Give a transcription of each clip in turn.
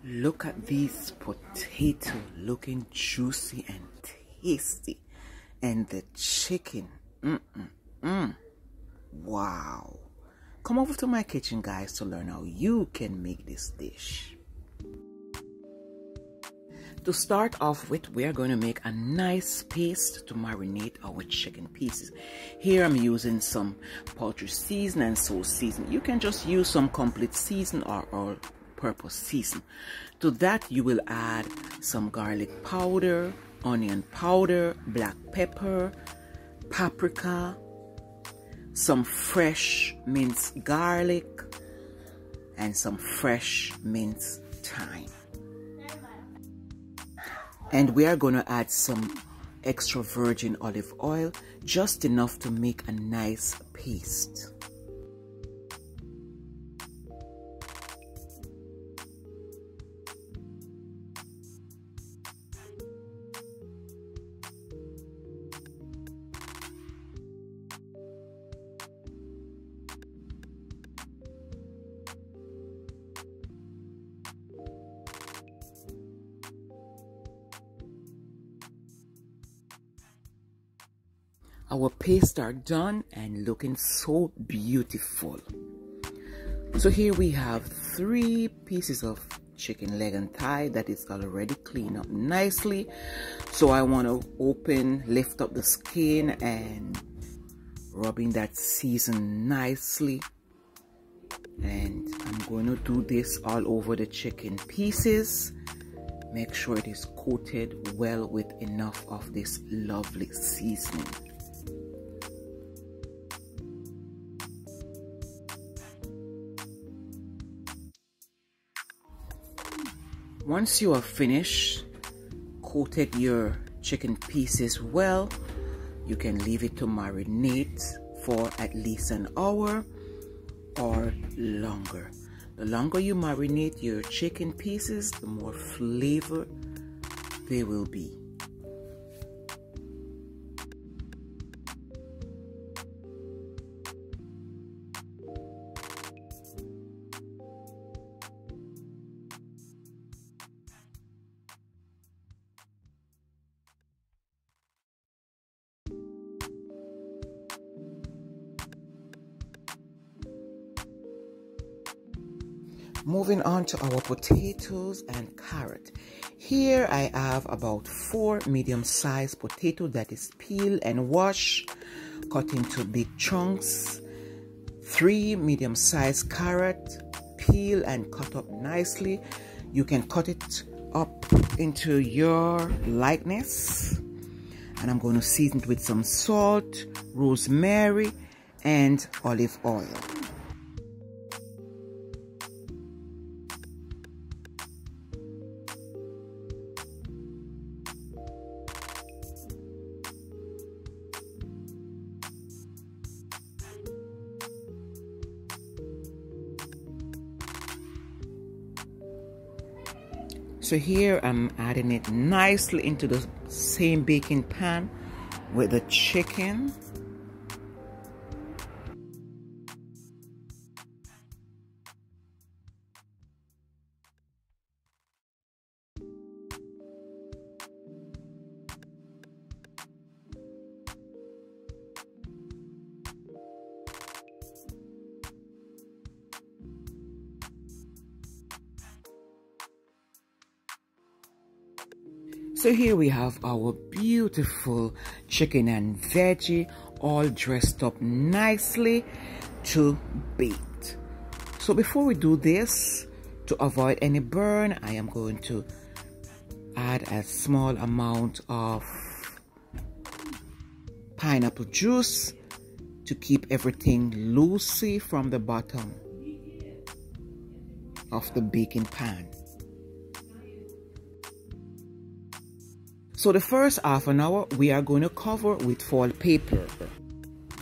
Look at these potatoes looking juicy and tasty. And the chicken. Wow. Come over to my kitchen, guys, to learn how you can make this dish. To start off with, we are going to make a nice paste to marinate our chicken pieces. Here I'm using some poultry season and sauce season. You can just use some complete season or all-purpose season. To that, you will add some garlic powder, onion powder, black pepper, paprika, some fresh minced garlic, and some fresh minced thyme. And we are going to add some extra virgin olive oil, just enough to make a nice paste. Our pastes are done and looking so beautiful. So here we have 3 pieces of chicken leg and thigh that is already cleaned up nicely. So I want to lift up the skin and rubbing that season nicely. And I'm going to do this all over the chicken pieces. Make sure it is coated well with enough of this lovely seasoning. Once you are finished, coated your chicken pieces well, you can leave it to marinate for at least an hour or longer. The longer you marinate your chicken pieces, the more flavor they will be. Moving on to our potatoes and carrot. Here I have about 4 medium-sized potatoes that is peeled and washed, cut into big chunks. 3 medium-sized carrot, peel and cut up nicely. You can cut it up into your likeness. And I'm going to season it with some salt, rosemary, and olive oil. So here I'm adding it nicely into the same baking pan with the chicken. So here we have our beautiful chicken and veggie all dressed up nicely to bake. So before we do this, to avoid any burn, I am going to add a small amount of pineapple juice to keep everything loosey from the bottom of the baking pan. So the first half an hour we are going to cover with foil paper.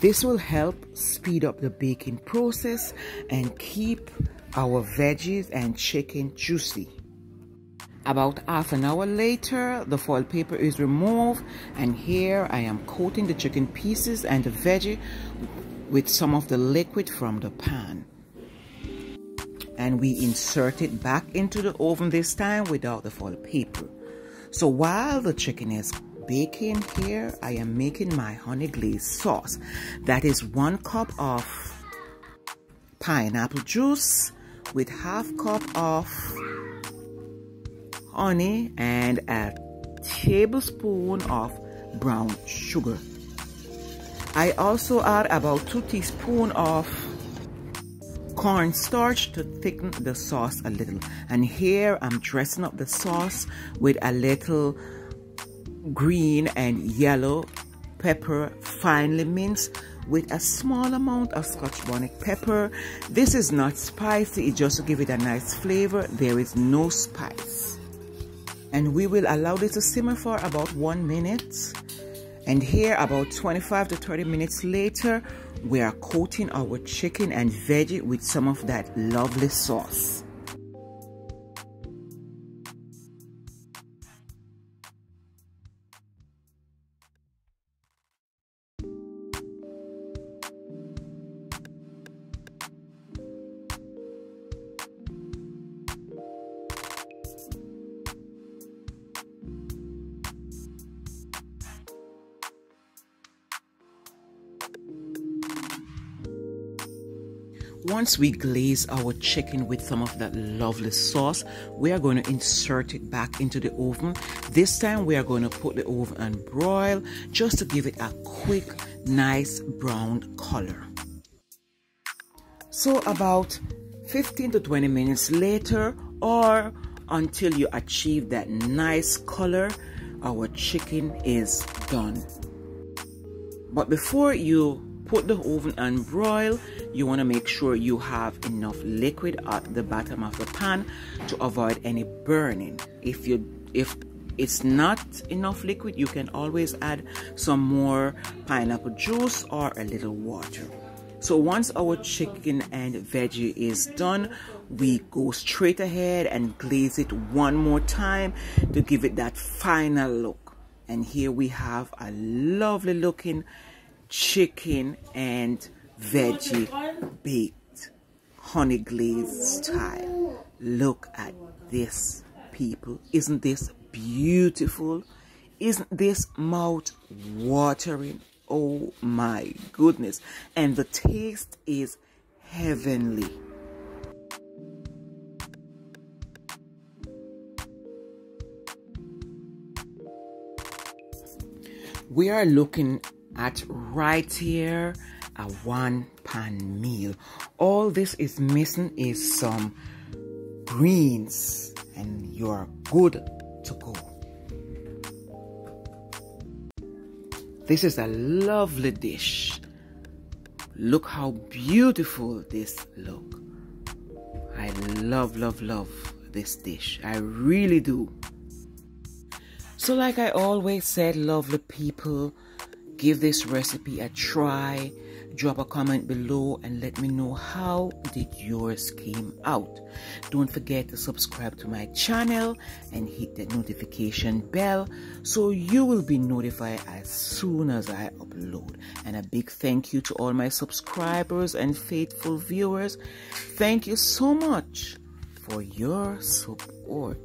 This will help speed up the baking process and keep our veggies and chicken juicy. About half an hour later, the foil paper is removed, and here I am coating the chicken pieces and the veggie with some of the liquid from the pan. and we insert it back into the oven, this time without the foil paper. So while the chicken is baking here, I am making my honey glazed sauce. That is 1 cup of pineapple juice with ½ cup of honey and a tablespoon of brown sugar. I also add about 2 teaspoons of cornstarch to thicken the sauce a little. And here I'm dressing up the sauce with a little green and yellow pepper, finely minced, with a small amount of scotch bonnet pepper. This is not spicy, it's just to give it a nice flavor. There is no spice. And we will allow this to simmer for about 1 minute. And here, about 25 to 30 minutes later, we are coating our chicken and veggie with some of that lovely sauce. Once we glaze our chicken with some of that lovely sauce, we are going to insert it back into the oven. This time we are going to put the oven and broil just to give it a quick, nice brown color. So about 15 to 20 minutes later, or until you achieve that nice color, our chicken is done. But before you put the oven and broil, you want to make sure you have enough liquid at the bottom of the pan to avoid any burning. If it's not enough liquid, you can always add some more pineapple juice or a little water. So once our chicken and veggie is done, we go straight ahead and glaze it one more time to give it that final look. And here we have a lovely looking chicken and veggie baked honey glazed style. Look at this, people. Isn't this beautiful? Isn't this mouth watering? Oh my goodness. And the taste is heavenly. We are looking at right here a 1-pan meal. All this is missing is some greens and you're good to go. This is a lovely dish. Look how beautiful this look. I love this dish. I really do. So like I always said, lovely people, give this recipe a try. Drop a comment below and let me know how did yours came out. Don't forget to subscribe to my channel and hit the notification bell so you will be notified as soon as I upload. And a big thank you to all my subscribers and faithful viewers. Thank you so much for your support.